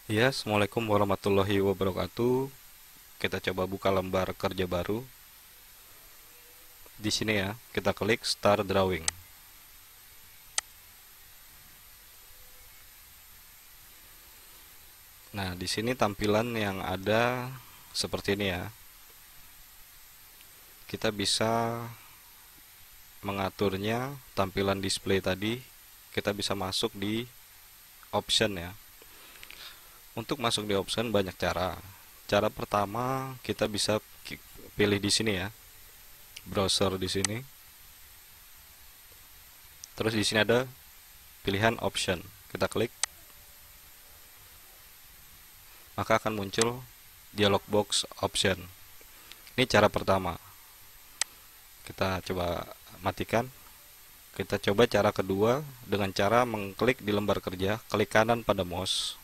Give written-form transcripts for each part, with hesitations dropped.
Ya, Assalamualaikum warahmatullahi wabarakatuh. Kita coba buka lembar kerja baru. Di sini ya, kita klik Start Drawing. Nah, di sini tampilan yang ada seperti ini ya. Kita bisa mengaturnya, tampilan display tadi. Kita bisa masuk di option ya. Untuk masuk di option banyak cara. Cara pertama, kita bisa pilih di sini ya, browser di sini. Terus di sini ada pilihan option. Kita klik, maka akan muncul dialog box option. Ini cara pertama. Kita coba matikan. Kita coba cara kedua dengan cara mengklik di lembar kerja, klik kanan pada mouse.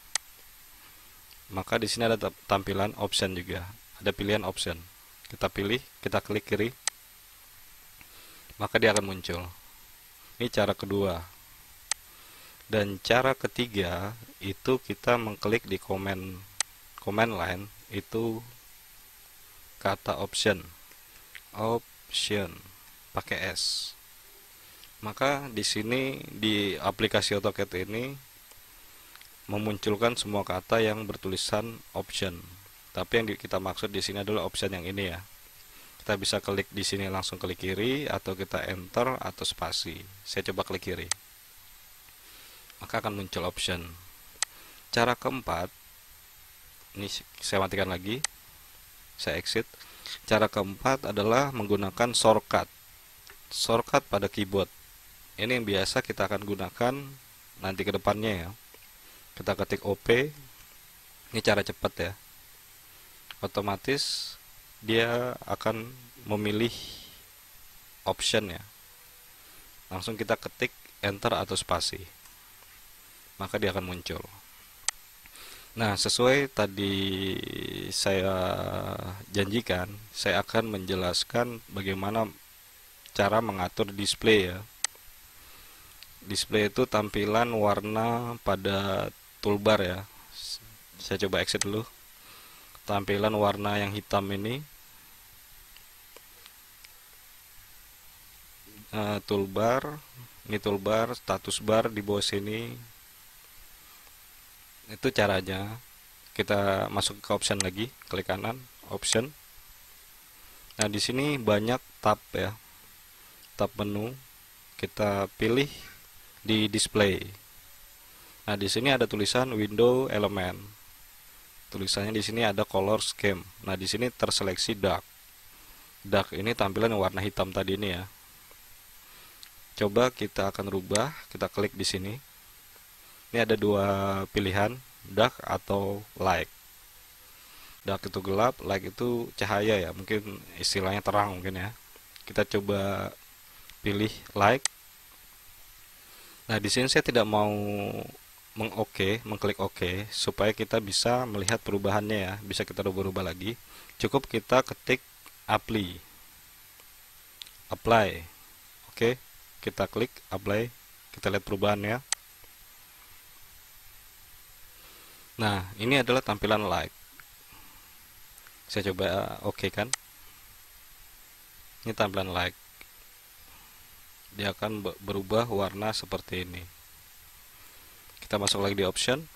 Maka di sini ada tampilan option juga. Ada pilihan option. Kita pilih, kita klik kiri, maka dia akan muncul. Ini cara kedua. Dan cara ketiga itu kita mengklik di command line, itu kata option pakai S. Maka di sini di aplikasi AutoCAD ini memunculkan semua kata yang bertulisan option. Tapi yang kita maksud di sini adalah option yang ini ya. Kita bisa klik di sini langsung klik kiri, atau kita enter atau spasi. Saya coba klik kiri. Maka akan muncul option. Cara keempat, ini saya matikan lagi. Saya exit. Cara keempat adalah menggunakan shortcut. Shortcut pada keyboard. Ini yang biasa kita akan gunakan nanti ke depannya ya. Kita ketik OP. Ini cara cepat ya. Otomatis dia akan memilih option ya. Langsung kita ketik enter atau spasi. Maka dia akan muncul. Nah, sesuai tadi saya janjikan, saya akan menjelaskan bagaimana cara mengatur display ya. Display itu tampilan warna pada toolbar ya. Saya coba exit dulu. Tampilan warna yang hitam ini, toolbar, ini toolbar, status bar di bawah sini. Itu caranya. Kita masuk ke option lagi, klik kanan, option. Nah, di sini banyak tab ya. Tab menu. Kita pilih di display. Nah, di sini ada tulisan window element. Tulisannya di sini ada color scheme. Nah, di sini terseleksi dark. Dark ini tampilan warna hitam tadi ini ya. Coba kita akan rubah, kita klik di sini. Ini ada dua pilihan, dark atau light. Dark itu gelap, light itu cahaya ya, mungkin istilahnya terang mungkin ya. Kita coba pilih light. Nah, di sini saya tidak mau mengklik OK supaya kita bisa melihat perubahannya ya, bisa kita rubah-rubah lagi. Cukup kita ketik apply. Oke, kita klik apply, kita lihat perubahannya. Nah, ini adalah tampilan light. Saya coba OK kan. Ini tampilan light. Dia akan berubah warna seperti ini. Kita masuk lagi di option.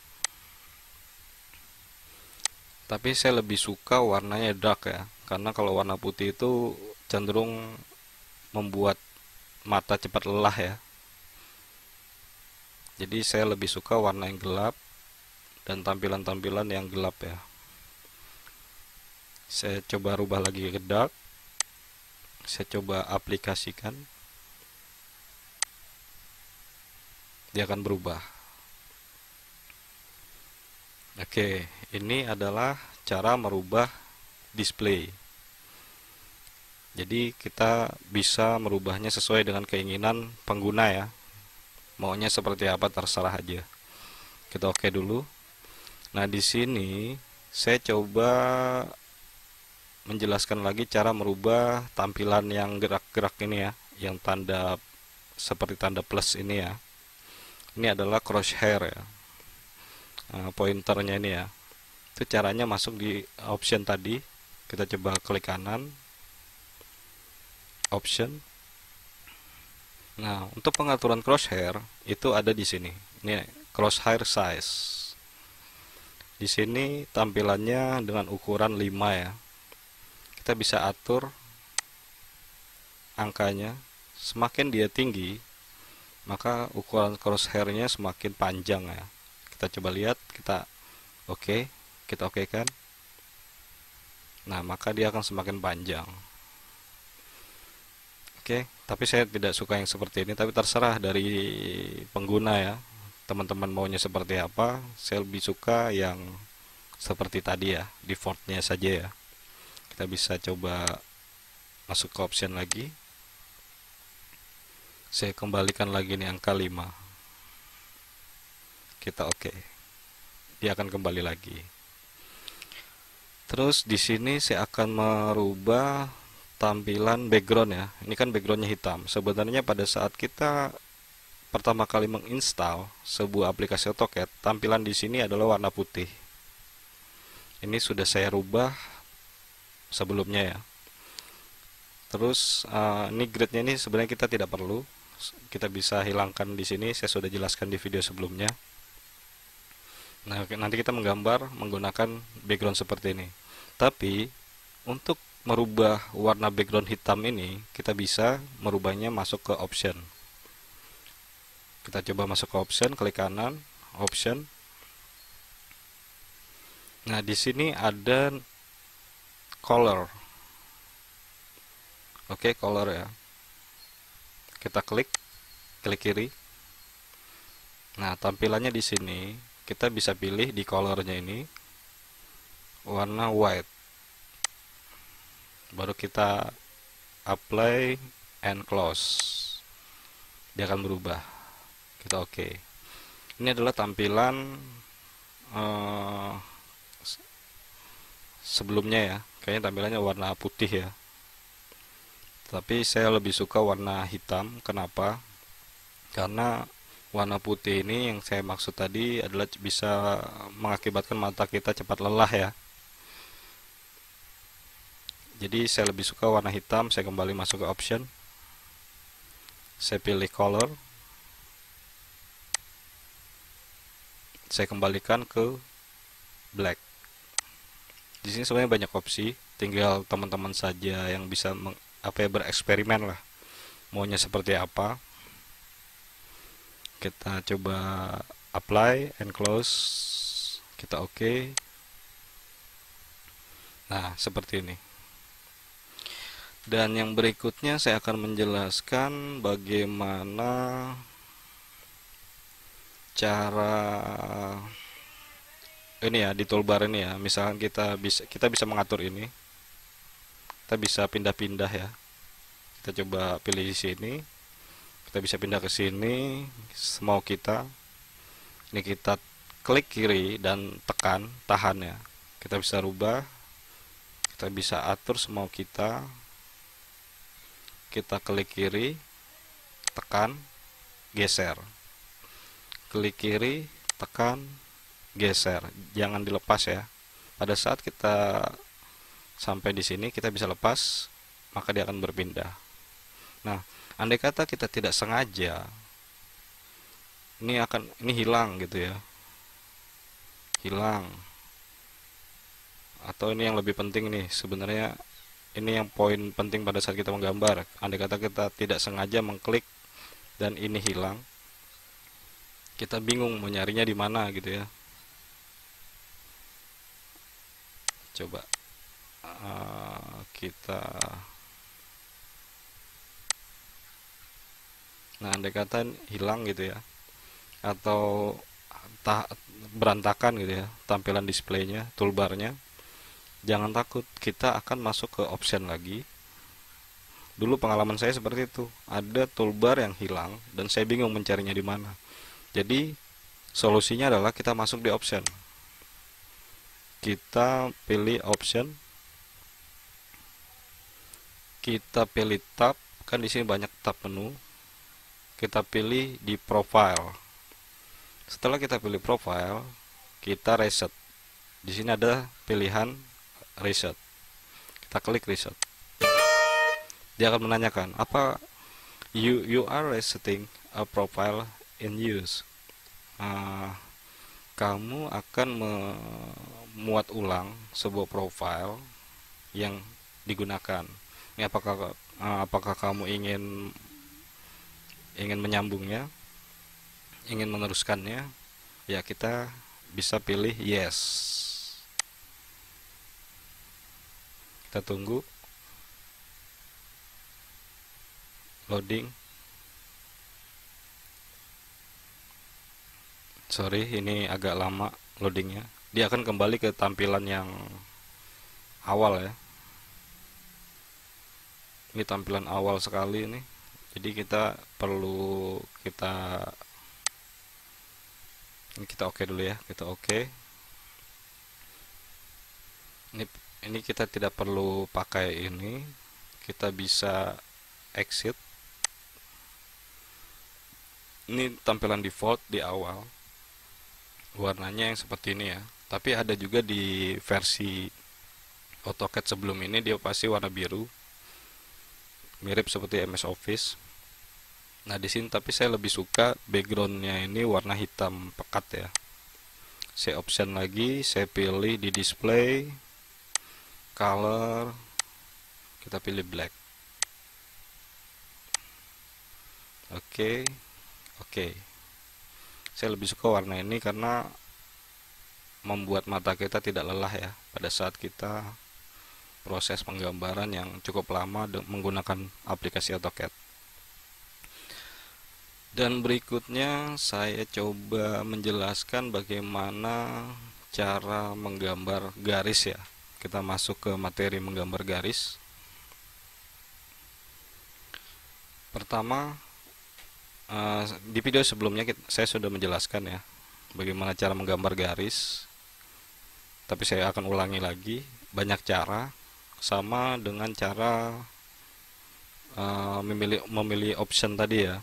Tapi saya lebih suka warnanya dark ya, karena kalau warna putih itu cenderung membuat mata cepat lelah ya. Jadi saya lebih suka warna yang gelap dan tampilan-tampilan yang gelap ya. Saya coba rubah lagi ke dark. Saya coba aplikasikan. Dia akan berubah. Oke, ini adalah cara merubah display. Jadi kita bisa merubahnya sesuai dengan keinginan pengguna ya. Maunya seperti apa terserah aja. Kita oke dulu. Nah, di sini saya coba menjelaskan lagi cara merubah tampilan yang gerak-gerak ini ya, yang tanda seperti tanda plus ini ya. Ini adalah crosshair ya. pointernya ini ya. Itu caranya masuk di option tadi. Kita coba klik kanan, option. Nah, untuk pengaturan crosshair itu ada di sini. Ini crosshair size. Di sini tampilannya dengan ukuran 5 ya. Kita bisa atur angkanya. Semakin dia tinggi, maka ukuran crosshairnya semakin panjang ya. Kita coba lihat, kita oke, kita oke kan. Nah, maka dia akan semakin panjang. Oke, tapi saya tidak suka yang seperti ini, tapi terserah dari pengguna ya. Teman-teman maunya seperti apa? Saya lebih suka yang seperti tadi ya, defaultnya saja ya. Kita bisa coba masuk ke option lagi. Saya kembalikan lagi nih angka 5. Kita oke. Dia akan kembali lagi. Terus di sini saya akan merubah tampilan background ya. Ini kan backgroundnya hitam. Sebenarnya pada saat kita pertama kali menginstal sebuah aplikasi AutoCAD, tampilan di sini adalah warna putih. Ini sudah saya rubah sebelumnya ya. Terus ini grid-nya ini sebenarnya kita tidak perlu. Kita bisa hilangkan di sini. Saya sudah jelaskan di video sebelumnya. Nah, nanti kita menggambar menggunakan background seperti ini. Tapi untuk merubah warna background hitam ini, kita bisa merubahnya masuk ke option. Kita coba masuk ke option, klik kanan, option. Nah, di sini ada color. Oke, color ya. Kita klik kiri. Nah, tampilannya di sini kita bisa pilih di colornya ini warna white. Baru kita apply and close. Dia akan berubah. Kita oke. Ini adalah tampilan sebelumnya ya. Kayaknya tampilannya warna putih ya. Tapi saya lebih suka warna hitam. Kenapa? Karena warna putih ini yang saya maksud tadi adalah bisa mengakibatkan mata kita cepat lelah ya. Jadi saya lebih suka warna hitam. Saya kembali masuk ke option. Saya pilih color. Saya kembalikan ke black. Di sini sebenarnya banyak opsi. Tinggal teman-teman saja yang bisa bereksperimen lah. Maunya seperti apa. Kita coba apply and close. Kita oke. Nah, seperti ini. Dan yang berikutnya saya akan menjelaskan bagaimana cara ini ya di toolbar ini ya. Misalkan kita bisa mengatur ini. Kita bisa pindah-pindah ya. Kita coba pilih di sini. Kita bisa pindah ke sini semau kita. Ini kita klik kiri dan tekan, tahan ya. Kita bisa rubah. Kita bisa atur semau kita. Kita klik kiri, tekan, geser. Klik kiri, tekan, geser. Jangan dilepas ya. Pada saat kita sampai di sini kita bisa lepas, maka dia akan berpindah. Nah, andai kata kita tidak sengaja, ini hilang gitu ya. Hilang. Atau ini yang lebih penting nih, sebenarnya ini yang poin penting pada saat kita menggambar. Andai kata kita tidak sengaja mengklik dan ini hilang, kita bingung mau nyarinya di mana gitu ya. Coba kita andai kata hilang gitu ya, atau berantakan gitu ya tampilan displaynya, toolbarnya, jangan takut, kita akan masuk ke option lagi. Dulu pengalaman saya seperti itu, ada toolbar yang hilang dan saya bingung mencarinya di mana. Jadi solusinya adalah kita masuk di option. Kita pilih option. Kita pilih tab, kan di sini banyak tab menu. Kita pilih di profile. Setelah kita pilih profile, kita reset. Di sini ada pilihan reset. Kita klik reset. Dia akan menanyakan, apa you are resetting a profile in use. Kamu akan memuat ulang sebuah profile yang digunakan. Ini apakah kamu ingin menyambungnya, ingin meneruskannya? Ya, kita bisa pilih yes. Kita tunggu loading. Sorry, ini agak lama loadingnya. Dia akan kembali ke tampilan yang awal ya. Ini tampilan awal sekali ini. Jadi kita perlu kita oke dulu ya. Kita oke. Ini kita tidak perlu pakai ini. Kita bisa exit. Ini tampilan default di awal. Warnanya yang seperti ini ya. Tapi ada juga di versi AutoCAD sebelum ini dia pasti warna biru. Mirip seperti MS Office. Nah, di sini tapi saya lebih suka backgroundnya ini warna hitam pekat ya. Saya option lagi, saya pilih di display color, kita pilih black. Oke. Saya lebih suka warna ini karena membuat mata kita tidak lelah ya pada saat kita proses penggambaran yang cukup lama menggunakan aplikasi AutoCAD. Dan berikutnya saya coba menjelaskan bagaimana cara menggambar garis ya. Kita masuk ke materi menggambar garis. Pertama, di video sebelumnya saya sudah menjelaskan ya bagaimana cara menggambar garis. Tapi saya akan ulangi lagi, banyak cara, sama dengan cara memilih option tadi ya.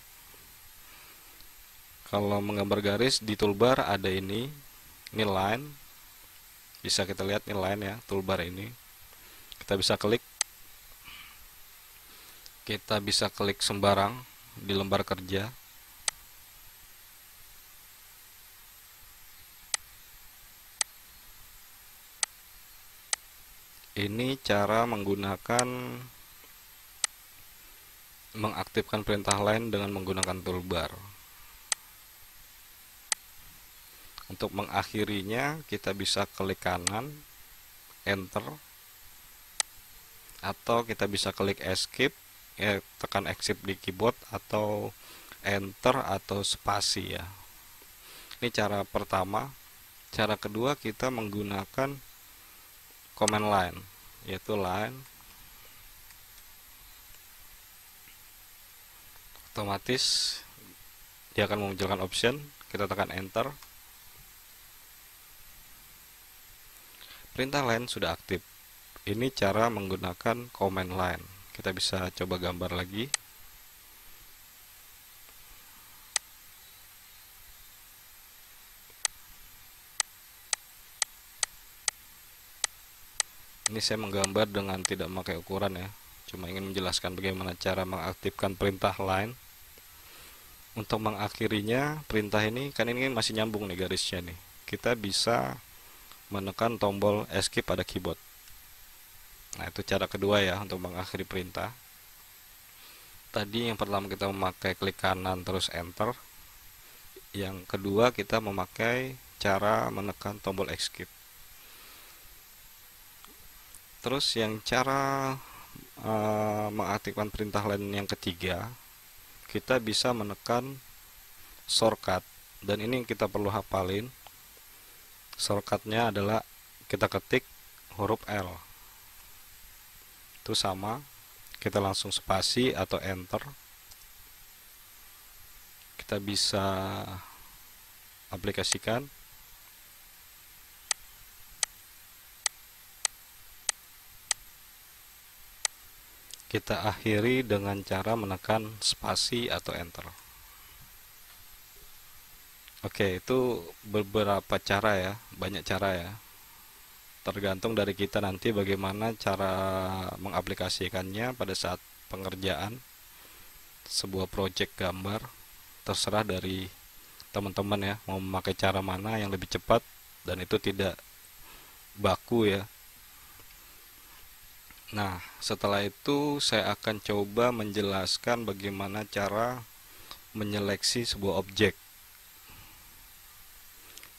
Kalau menggambar garis di toolbar ada ini line, bisa kita lihat ini line ya, toolbar ini. Kita bisa klik sembarang di lembar kerja. Ini cara mengaktifkan perintah line dengan menggunakan toolbar. Untuk mengakhirinya kita bisa klik kanan, enter, atau kita bisa klik escape, tekan escape di keyboard, atau enter atau spasi ya. Ini cara pertama. Cara kedua kita menggunakan command line, yaitu line. Otomatis dia akan memunculkan option, kita tekan enter. Perintah line sudah aktif. Ini cara menggunakan command line. Kita bisa coba gambar lagi. Ini saya menggambar dengan tidak memakai ukuran ya. Cuma ingin menjelaskan bagaimana cara mengaktifkan perintah line. Untuk mengakhirinya, perintah ini kan ini masih nyambung nih garisnya nih. Kita bisa menekan tombol escape pada keyboard. Nah, itu cara kedua ya untuk mengakhiri perintah. Tadi yang pertama kita memakai klik kanan terus enter. Yang kedua kita memakai cara menekan tombol escape. Terus yang cara mengaktifkan perintah line yang ketiga, kita bisa menekan shortcut, dan ini kita perlu hafalin. Shortcutnya adalah kita ketik huruf L. Itu sama, kita langsung spasi atau enter. Kita bisa aplikasikan. Kita akhiri dengan cara menekan spasi atau enter. Oke, itu beberapa cara ya, banyak cara ya. Tergantung dari kita nanti bagaimana cara mengaplikasikannya pada saat pengerjaan sebuah project gambar. Terserah dari teman-teman ya, mau memakai cara mana yang lebih cepat dan itu tidak baku ya. Nah, setelah itu saya akan coba menjelaskan bagaimana cara menyeleksi sebuah objek.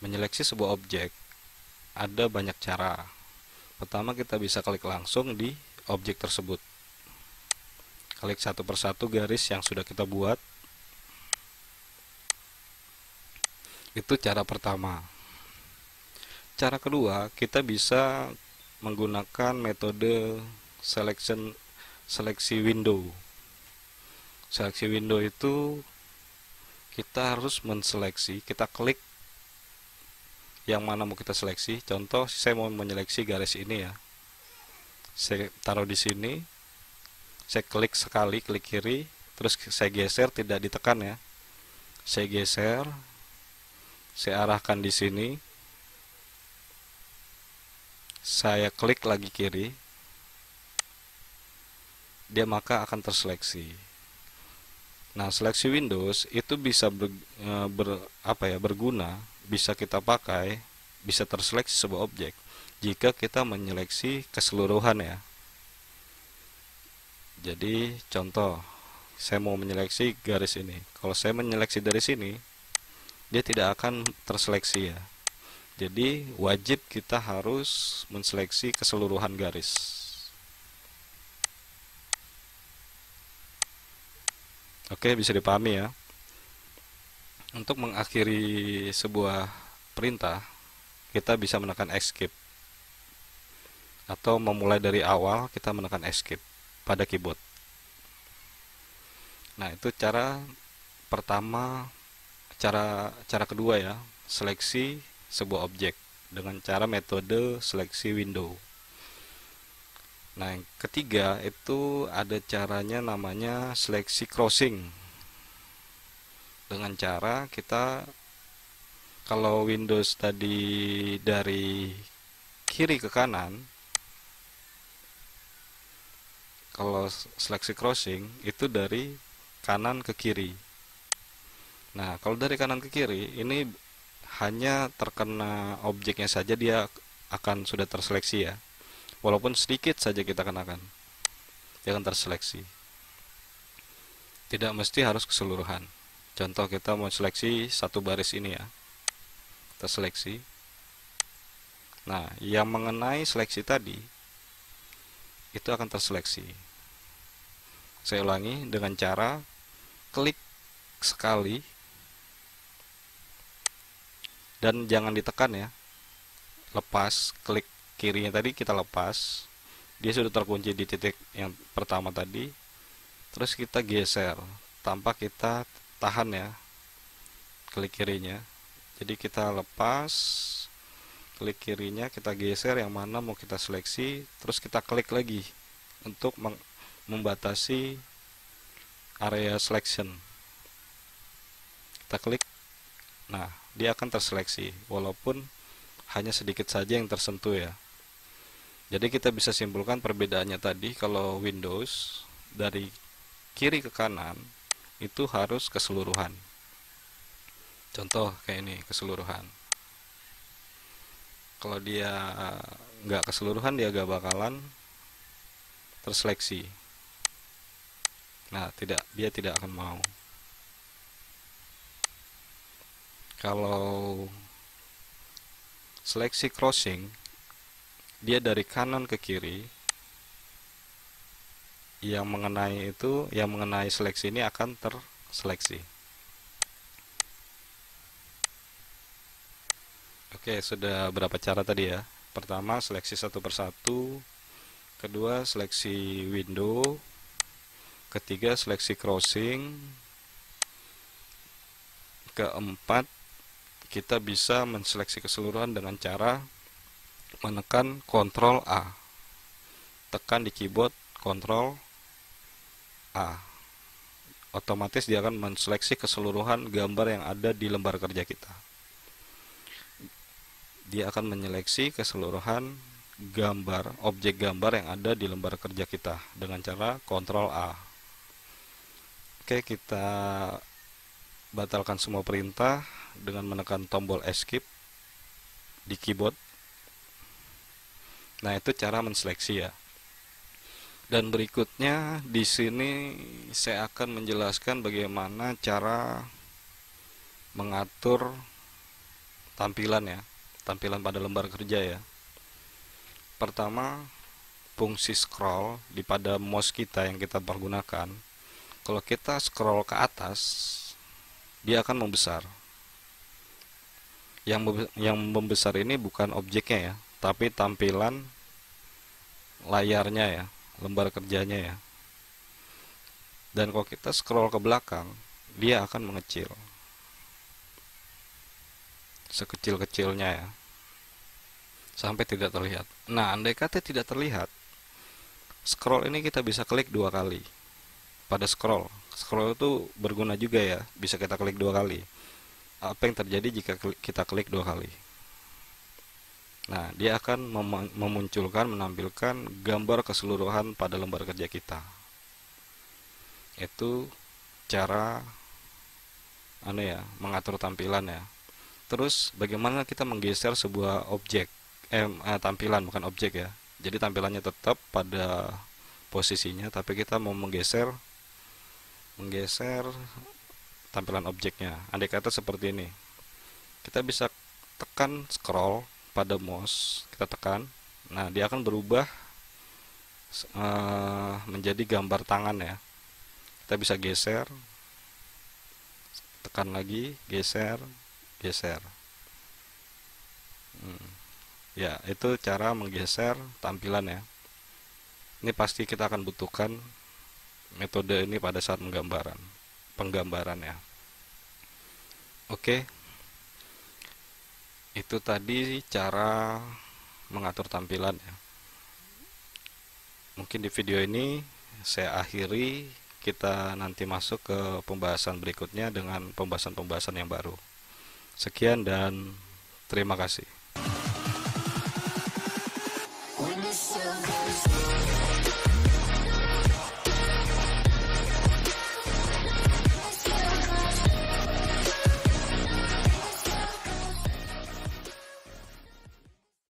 Menyeleksi sebuah objek ada banyak cara. Pertama, kita bisa klik langsung di objek tersebut. Klik satu persatu garis yang sudah kita buat. Itu cara pertama. Cara kedua, kita bisa menggunakan metode seleksi window. Seleksi window itu kita harus menseleksi, kita klik yang mana mau kita seleksi. Contoh, saya mau menyeleksi garis ini ya. Saya taruh di sini, saya klik sekali, klik kiri, terus saya geser, tidak ditekan ya. Saya geser, saya arahkan di sini, saya klik lagi kiri, dia maka akan terseleksi. Nah, seleksi Windows itu bisa berguna, bisa kita pakai, bisa terseleksi sebuah objek jika kita menyeleksi keseluruhan ya. Jadi contoh, saya mau menyeleksi garis ini. Kalau saya menyeleksi dari sini, dia tidak akan terseleksi ya. Jadi wajib kita harus menseleksi keseluruhan garis. Oke, bisa dipahami ya. Untuk mengakhiri sebuah perintah, kita bisa menekan escape. Atau memulai dari awal, kita menekan escape pada keyboard. Nah, itu cara pertama, cara kedua ya, seleksi sebuah objek dengan cara metode seleksi window. Nah, yang ketiga itu ada caranya namanya seleksi crossing. Dengan cara kita, kalau Windows tadi dari kiri ke kanan, kalau seleksi crossing itu dari kanan ke kiri. Nah, kalau dari kanan ke kiri ini hanya terkena objeknya saja dia akan sudah terseleksi ya. Walaupun sedikit saja kita kenakan, dia akan terseleksi. Tidak mesti harus keseluruhan. Contoh, kita mau seleksi satu baris ini ya, kita seleksi. Nah, yang mengenai seleksi tadi itu akan terseleksi. Saya ulangi dengan cara klik sekali dan jangan ditekan ya. Lepas, klik kirinya tadi kita lepas, dia sudah terkunci di titik yang pertama tadi, terus kita geser tanpa kita tahan ya, klik kirinya. Jadi kita lepas, klik kirinya, kita geser yang mana mau kita seleksi, terus kita klik lagi untuk membatasi area selection. Kita klik, nah dia akan terseleksi walaupun hanya sedikit saja yang tersentuh ya. Jadi kita bisa simpulkan perbedaannya tadi, kalau Windows dari kiri ke kanan itu harus keseluruhan. Contoh kayak ini, keseluruhan. Kalau dia nggak keseluruhan, dia nggak bakalan terseleksi. Nah, dia tidak akan mau. Kalau seleksi crossing, dia dari kanan ke kiri, yang mengenai seleksi ini akan terseleksi. Oke, sudah berapa cara tadi ya? Pertama, seleksi satu persatu. Kedua, seleksi window. Ketiga, seleksi crossing. Keempat, kita bisa menseleksi keseluruhan dengan cara menekan Ctrl A. Tekan di keyboard Ctrl A. otomatis dia akan menseleksi keseluruhan gambar yang ada di lembar kerja kita. Dia akan menyeleksi keseluruhan gambar, objek gambar yang ada di lembar kerja kita dengan cara Ctrl A. Oke, kita batalkan semua perintah dengan menekan tombol Escape di keyboard. Nah, itu cara menseleksi ya. Dan berikutnya di sini saya akan menjelaskan bagaimana cara mengatur tampilan ya, tampilan pada lembar kerja ya. Pertama, fungsi scroll di pada mouse kita yang kita pergunakan. Kalau kita scroll ke atas, dia akan membesar. Yang membesar ini bukan objeknya ya, tapi tampilan layarnya ya, lembar kerjanya ya. Dan kalau kita scroll ke belakang, dia akan mengecil, sekecil-kecilnya ya, sampai tidak terlihat. Nah, andai kata tidak terlihat, scroll ini kita bisa klik 2 kali. Pada scroll itu berguna juga ya, bisa kita klik 2 kali. Apa yang terjadi jika kita klik 2 kali? Nah, dia akan memunculkan, menampilkan gambar keseluruhan pada lembar kerja kita. Itu cara mengatur tampilan ya. Terus bagaimana kita menggeser sebuah objek, tampilan bukan objek ya. Jadi tampilannya tetap pada posisinya, tapi kita mau menggeser tampilan objeknya. Andai kata seperti ini, kita bisa tekan scroll pada mouse, kita tekan. Nah, dia akan berubah menjadi gambar tangan ya. Kita bisa geser, tekan lagi, geser. Ya, itu cara menggeser tampilan ya. Ini pasti kita akan butuhkan metode ini pada saat penggambaran ya. Oke, itu tadi cara mengatur tampilan ya. Mungkin di video ini saya akhiri, kita nanti masuk ke pembahasan berikutnya dengan pembahasan yang baru. Sekian dan terima kasih.